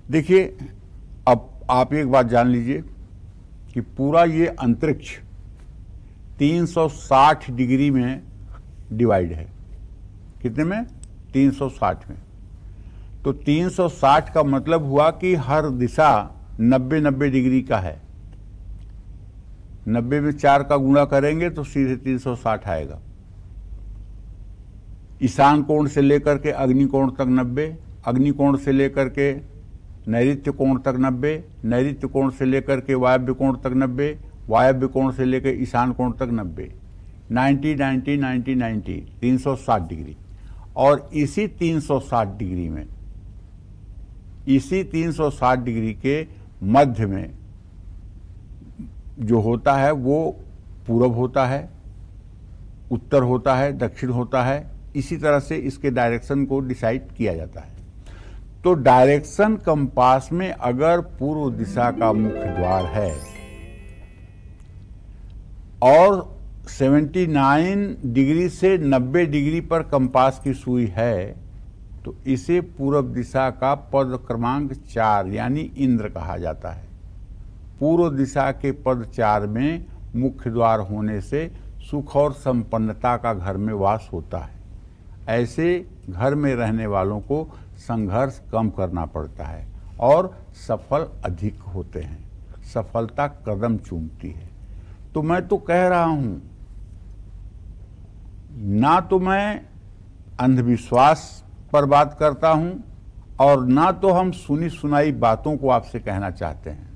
देखिए, अब आप एक बात जान लीजिए कि पूरा ये अंतरिक्ष 360 डिग्री में डिवाइड है। कितने में? 360 में। तो 360 का मतलब हुआ कि हर दिशा 90-90 डिग्री का है। 90 में 4 का गुणा करेंगे तो सीधे 360 आएगा। ईशान कोण से लेकर के अग्नि कोण तक 90, अग्नि कोण से लेकर के नैऋत्य कोण तक 90, नैऋत्य कोण से लेकर के वायव्य कोण तक 90, वायव्य कोण से लेकर ईशान कोण तक 90, 90 90 90 90 360 डिग्री। और इसी 360 डिग्री में, इसी 360 डिग्री के मध्य में जो होता है वो पूरब होता है, उत्तर होता है, दक्षिण होता है। इसी तरह से इसके डायरेक्शन को डिसाइड किया जाता है। तो डायरेक्शन कंपास में अगर पूर्व दिशा का मुख्य द्वार है और 79 डिग्री से 90 डिग्री पर कंपास की सुई है तो इसे पूर्व दिशा का पद क्रमांक 4 यानी इंद्र कहा जाता है। पूर्व दिशा के पद 4 में मुख्य द्वार होने से सुख और संपन्नता का घर में वास होता है। ऐसे घर में रहने वालों को संघर्ष कम करना पड़ता है और सफल अधिक होते हैं। सफलता कदम चूमती है। तो मैं तो कह रहा हूं, ना तो मैं अंधविश्वास पर बात करता हूं और ना तो हम सुनी सुनाई बातों को आपसे कहना चाहते हैं।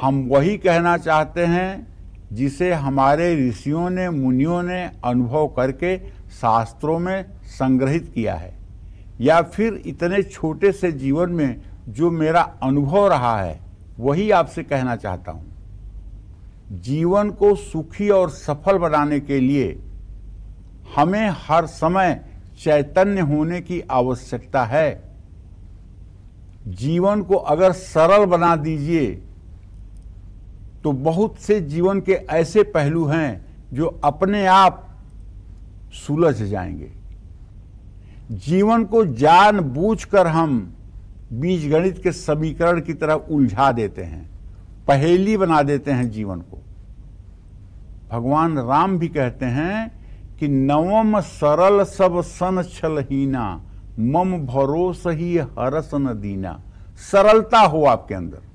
हम वही कहना चाहते हैं जिसे हमारे ऋषियों ने, मुनियों ने अनुभव करके शास्त्रों में संग्रहित किया है, या फिर इतने छोटे से जीवन में जो मेरा अनुभव रहा है वही आपसे कहना चाहता हूं। जीवन को सुखी और सफल बनाने के लिए हमें हर समय चैतन्य होने की आवश्यकता है। जीवन को अगर सरल बना दीजिए तो बहुत से जीवन के ऐसे पहलू हैं जो अपने आप सुलझ जाएंगे। जीवन को जानबूझकर हम बीजगणित के समीकरण की तरह उलझा देते हैं, पहेली बना देते हैं जीवन को। भगवान राम भी कहते हैं कि नवम सरल सब सन छलहीना, मम भरोस ही हरस न दीना। सरलता हो आपके अंदर।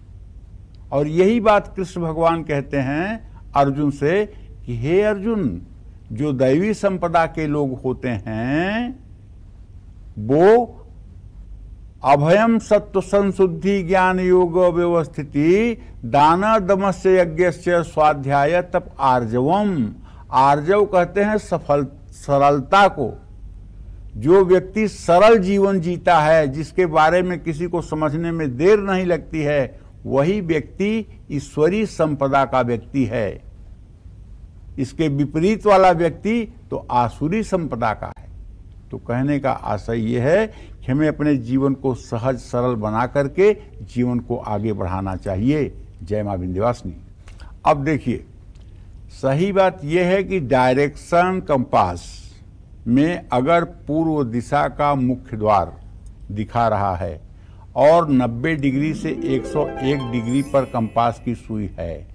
और यही बात कृष्ण भगवान कहते हैं अर्जुन से कि हे अर्जुन, जो दैवी संपदा के लोग होते हैं वो अभयम सत्व संशुद्धि ज्ञान योग व्यवस्थिति दान दमस्य यज्ञस्य स्वाध्याय तप आर्जवम। आर्जव कहते हैं सफल, सरलता को। जो व्यक्ति सरल जीवन जीता है, जिसके बारे में किसी को समझने में देर नहीं लगती है, वही व्यक्ति ईश्वरीय संपदा का व्यक्ति है। इसके विपरीत वाला व्यक्ति तो आसुरी संपदा का है। तो कहने का आशय यह है कि हमें अपने जीवन को सहज सरल बना करके जीवन को आगे बढ़ाना चाहिए। जय मां विंध्यवासिनी। अब देखिए, सही बात यह है कि डायरेक्शन कंपास में अगर पूर्व दिशा का मुख्य द्वार दिखा रहा है और 90 डिग्री से 101 डिग्री पर कंपास की सुई है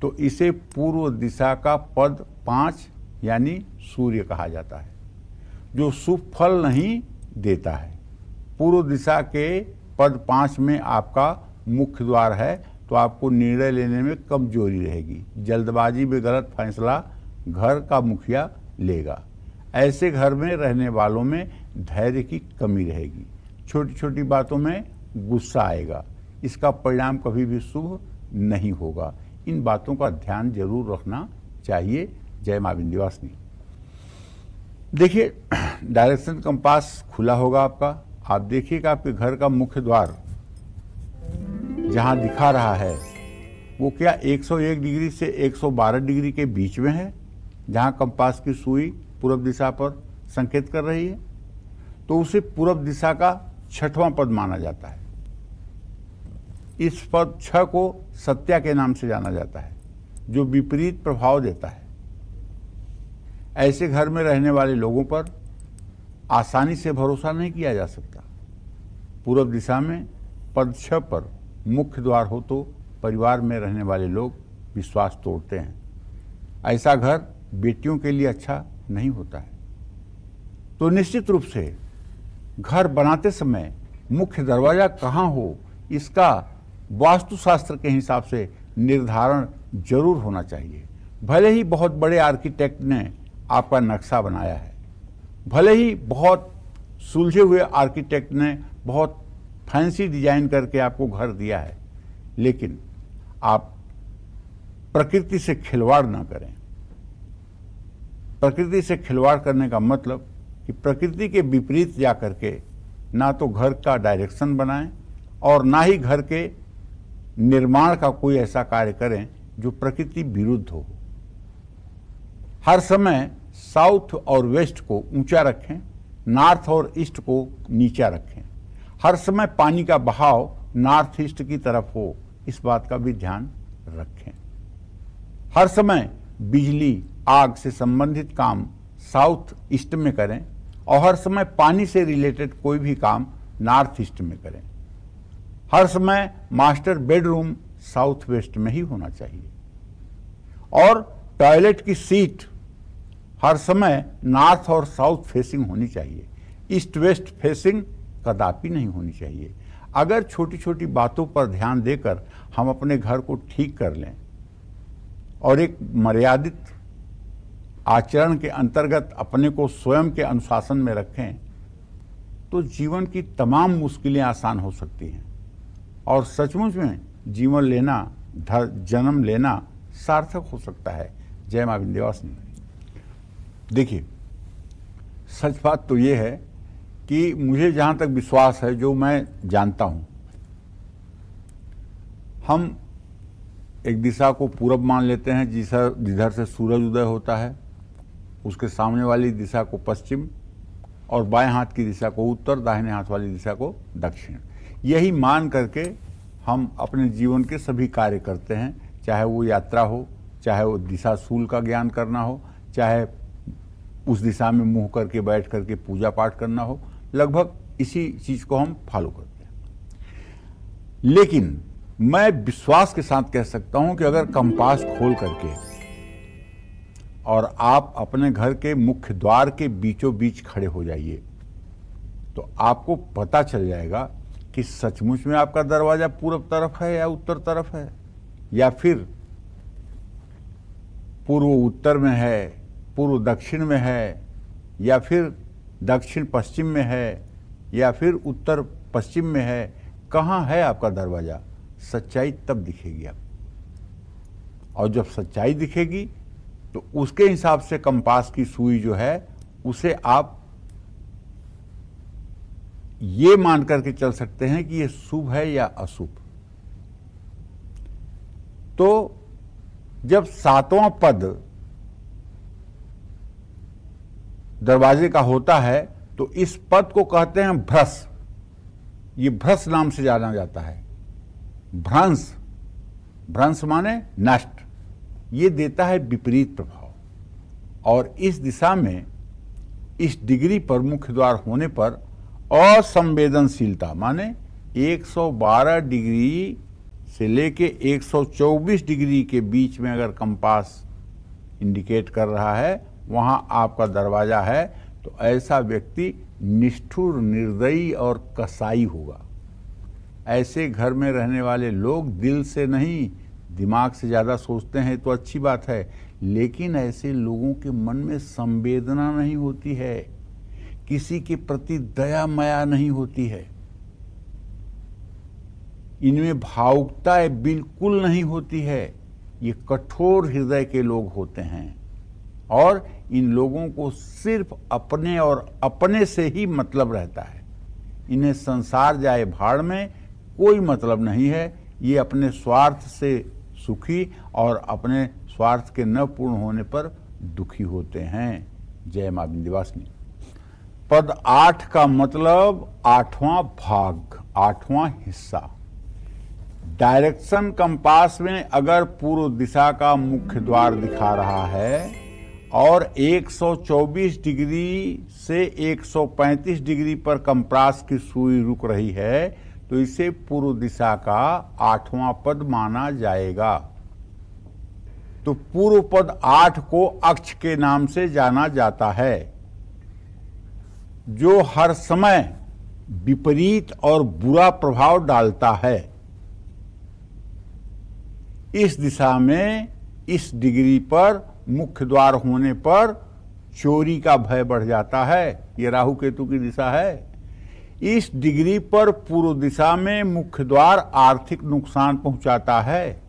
तो इसे पूर्व दिशा का पद 5 यानी सूर्य कहा जाता है, जो शुभ फल नहीं देता है। पूर्व दिशा के पद 5 में आपका मुख्य द्वार है तो आपको निर्णय लेने में कमजोरी रहेगी। जल्दबाजी में गलत फैसला घर का मुखिया लेगा। ऐसे घर में रहने वालों में धैर्य की कमी रहेगी। छोटी छोटी बातों में गुस्सा आएगा। इसका परिणाम कभी भी शुभ नहीं होगा। इन बातों का ध्यान जरूर रखना चाहिए। जय मां विंध्यवासिनी। देखिए, डायरेक्शन कंपास खुला होगा आपका। आप देखिएगा आपके घर का मुख्य द्वार जहां दिखा रहा है वो क्या 101 डिग्री से 112 डिग्री के बीच में है, जहां कंपास की सुई पूर्व दिशा पर संकेत कर रही है, तो उसे पूर्व दिशा का 6वां पद माना जाता है। इस पद 6 को सत्या के नाम से जाना जाता है, जो विपरीत प्रभाव देता है। ऐसे घर में रहने वाले लोगों पर आसानी से भरोसा नहीं किया जा सकता। पूर्व दिशा में पद 6 पर मुख्य द्वार हो तो परिवार में रहने वाले लोग विश्वास तोड़ते हैं। ऐसा घर बेटियों के लिए अच्छा नहीं होता है। तो निश्चित रूप से घर बनाते समय मुख्य दरवाजा कहाँ हो, इसका वास्तुशास्त्र के हिसाब से निर्धारण जरूर होना चाहिए। भले ही बहुत बड़े आर्किटेक्ट ने आपका नक्शा बनाया है, भले ही बहुत सुलझे हुए आर्किटेक्ट ने बहुत फैंसी डिजाइन करके आपको घर दिया है, लेकिन आप प्रकृति से खिलवाड़ ना करें। प्रकृति से खिलवाड़ करने का मतलब कि प्रकृति के विपरीत जा करके ना तो घर का डायरेक्शन बनाएं और ना ही घर के निर्माण का कोई ऐसा कार्य करें जो प्रकृति विरुद्ध हो। हर समय साउथ और वेस्ट को ऊंचा रखें, नॉर्थ और ईस्ट को नीचा रखें। हर समय पानी का बहाव नॉर्थ ईस्ट की तरफ हो, इस बात का भी ध्यान रखें। हर समय बिजली आग से संबंधित काम साउथ ईस्ट में करें और हर समय पानी से रिलेटेड कोई भी काम नॉर्थ ईस्ट में करें। हर समय मास्टर बेडरूम साउथ वेस्ट में ही होना चाहिए और टॉयलेट की सीट हर समय नॉर्थ और साउथ फेसिंग होनी चाहिए। ईस्ट वेस्ट फेसिंग कदापि नहीं होनी चाहिए। अगर छोटी छोटी बातों पर ध्यान देकर हम अपने घर को ठीक कर लें और एक मर्यादित आचरण के अंतर्गत अपने को स्वयं के अनुशासन में रखें तो जीवन की तमाम मुश्किलें आसान हो सकती हैं और सचमुच में जीवन लेना, जन्म लेना सार्थक हो सकता है। जय मां विंध्यवासिनी। देखिए, सच बात तो ये है कि मुझे जहाँ तक विश्वास है, जो मैं जानता हूँ, हम एक दिशा को पूरब मान लेते हैं जिधर से सूरज उदय होता है, उसके सामने वाली दिशा को पश्चिम और बाएं हाथ की दिशा को उत्तर, दाहिने हाथ वाली दिशा को दक्षिण। यही मान करके हम अपने जीवन के सभी कार्य करते हैं, चाहे वो यात्रा हो, चाहे वो दिशा शूल का ज्ञान करना हो, चाहे उस दिशा में मुंह करके बैठ करके पूजा पाठ करना हो, लगभग इसी चीज को हम फॉलो करते हैं। लेकिन मैं विश्वास के साथ कह सकता हूं कि अगर कंपास खोल करके और आप अपने घर के मुख्य द्वार के बीचों बीच खड़े हो जाइए तो आपको पता चल जाएगा कि सचमुच में आपका दरवाजा पूरब तरफ है या उत्तर तरफ है, या फिर पूर्व उत्तर में है, पूर्व दक्षिण में है, या फिर दक्षिण पश्चिम में है, या फिर उत्तर पश्चिम में है। कहाँ है आपका दरवाजा? सच्चाई तब दिखेगी आपको, और जब सच्चाई दिखेगी तो उसके हिसाब से कंपास की सुई जो है उसे आप ये मान करके चल सकते हैं कि ये शुभ है या अशुभ। तो जब 7वां पद दरवाजे का होता है तो इस पद को कहते हैं भ्रस। ये भ्रस नाम से जाना जाता है। भ्रंश, भ्रंश माने नष्ट। ये देता है विपरीत प्रभाव, और इस दिशा में इस डिग्री पर मुख्य द्वार होने पर असंवेदनशीलता माने 112 डिग्री से लेके 124 डिग्री के बीच में अगर कंपास इंडिकेट कर रहा है वहां आपका दरवाजा है, तो ऐसा व्यक्ति निष्ठुर, निर्दयी और कसाई होगा। ऐसे घर में रहने वाले लोग दिल से नहीं, दिमाग से ज्यादा सोचते हैं तो अच्छी बात है, लेकिन ऐसे लोगों के मन में संवेदना नहीं होती है, किसी के प्रति दया माया नहीं होती है, इनमें भावुकता बिल्कुल नहीं होती है। ये कठोर हृदय के लोग होते हैं और इन लोगों को सिर्फ अपने और अपने से ही मतलब रहता है। इन्हें संसार जाए भाड़ में कोई मतलब नहीं है। ये अपने स्वार्थ से सुखी और अपने स्वार्थ के न पूर्ण होने पर दुखी होते हैं। जय मां विंध्यवासिनी। पद 8 का मतलब 8वां भाग, 8वां हिस्सा। डायरेक्शन कंपास में अगर पूर्व दिशा का मुख्य द्वार दिखा रहा है और 124 डिग्री से 135 डिग्री पर कंपास की सुई रुक रही है, तो इसे पूर्व दिशा का 8वां पद माना जाएगा। तो पूर्व पद 8 को अक्ष के नाम से जाना जाता है, जो हर समय विपरीत और बुरा प्रभाव डालता है। इस दिशा में इस डिग्री पर मुख्य द्वार होने पर चोरी का भय बढ़ जाता है। यह राहु केतु की दिशा है। इस डिग्री पर पूर्व दिशा में मुख्य द्वार आर्थिक नुकसान पहुंचाता है।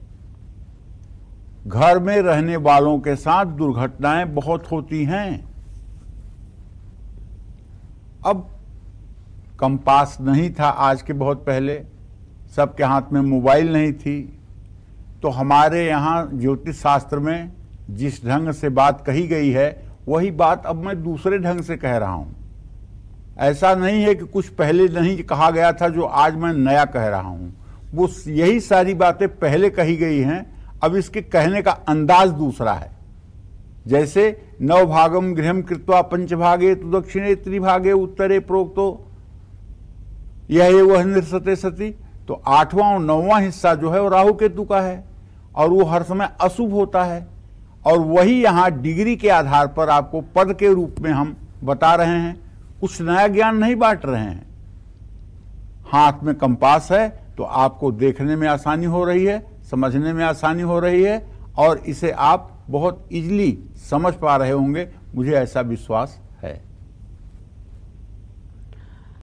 घर में रहने वालों के साथ दुर्घटनाएं बहुत होती हैं। अब कंपास नहीं था आज के बहुत पहले, सबके हाथ में मोबाइल नहीं थी, तो हमारे यहाँ ज्योतिष शास्त्र में जिस ढंग से बात कही गई है वही बात अब मैं दूसरे ढंग से कह रहा हूं। ऐसा नहीं है कि कुछ पहले नहीं कहा गया था जो आज मैं नया कह रहा हूं, वो यही सारी बातें पहले कही गई हैं, अब इसके कहने का अंदाज दूसरा है। जैसे नवभागम गृहम कृत्वा पंचभागे तो दक्षिणे त्रिभागे उत्तरे प्रोक्तो यह वह निरसते सती। तो 8वां और 9वां हिस्सा जो है वो राहु केतु का है और वो हर समय अशुभ होता है, और वही यहाँ डिग्री के आधार पर आपको पद के रूप में हम बता रहे हैं, कुछ नया ज्ञान नहीं बांट रहे हैं। हाथ में कंपास है तो आपको देखने में आसानी हो रही है, समझने में आसानी हो रही है, और इसे आप बहुत इजीली समझ पा रहे होंगे, मुझे ऐसा विश्वास है।